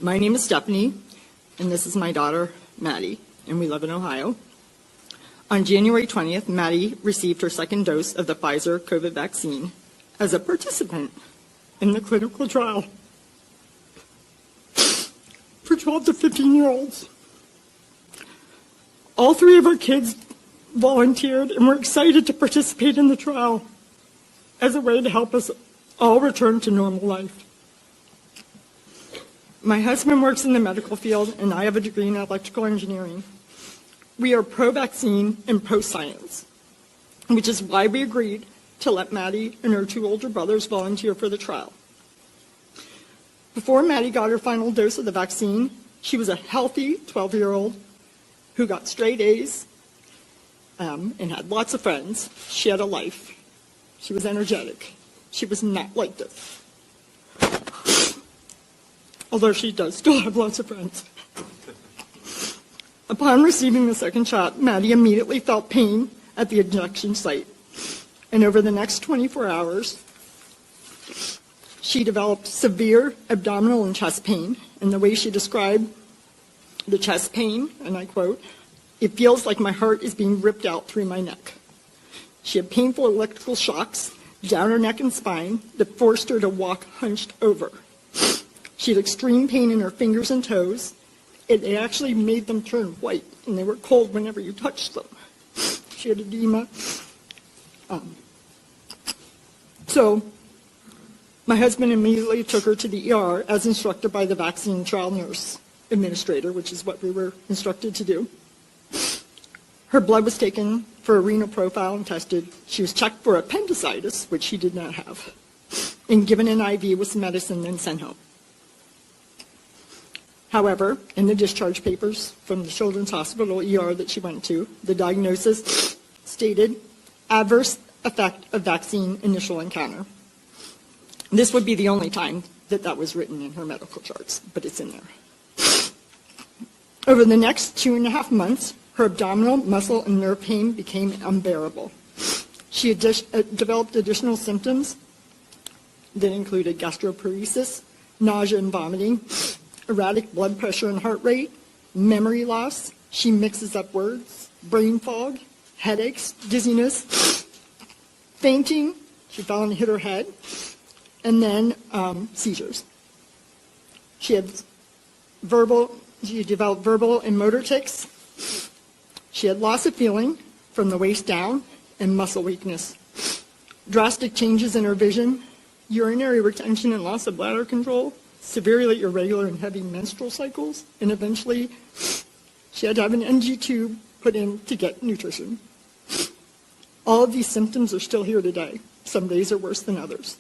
My name is Stephanie, and this is my daughter, Maddie, and we live in Ohio. On January 20th, Maddie received her second dose of the Pfizer COVID vaccine as a participant in the clinical trial for 12 to 15-year-olds. All three of our kids volunteered and were excited to participate in the trial as a way to help us all return to normal life. My husband works in the medical field, and I have a degree in electrical engineering. We are pro-vaccine and pro-science, which is why we agreed to let Maddie and her two older brothers volunteer for the trial. Before Maddie got her final dose of the vaccine, she was a healthy 12-year-old who got straight A's and had lots of friends. She had a life. She was energetic. She was not like this. Although she does still have lots of friends. Upon receiving the second shot, Maddie immediately felt pain at the injection site. And over the next 24 hours, she developed severe abdominal and chest pain. And the way she described the chest pain, and I quote, "It feels like my heart is being ripped out through my neck." She had painful electrical shocks down her neck and spine that forced her to walk hunched over. She had extreme pain in her fingers and toes. It actually made them turn white, and they were cold whenever you touched them. She had edema. So my husband immediately took her to the ER as instructed by the vaccine trial nurse administrator, which is what we were instructed to do. Her blood was taken for a renal profile and tested. She was checked for appendicitis, which she did not have, and given an IV with some medicine, then sent home. However, in the discharge papers from the Children's Hospital ER that she went to, the diagnosis stated adverse effect of vaccine initial encounter. This would be the only time that that was written in her medical charts, but it's in there. Over the next 2.5 months, her abdominal, muscle, and nerve pain became unbearable. She had developed additional symptoms that included gastroparesis, nausea and vomiting, erratic blood pressure and heart rate, memory loss. She mixes up words, brain fog, headaches, dizziness, fainting. She fell and hit her head, and then seizures. She developed verbal and motor tics. She had loss of feeling from the waist down and muscle weakness. Drastic changes in her vision, urinary retention and loss of bladder control, severely irregular and heavy menstrual cycles, and eventually she had to have an NG tube put in to get nutrition. All of these symptoms are still here today. Some days are worse than others.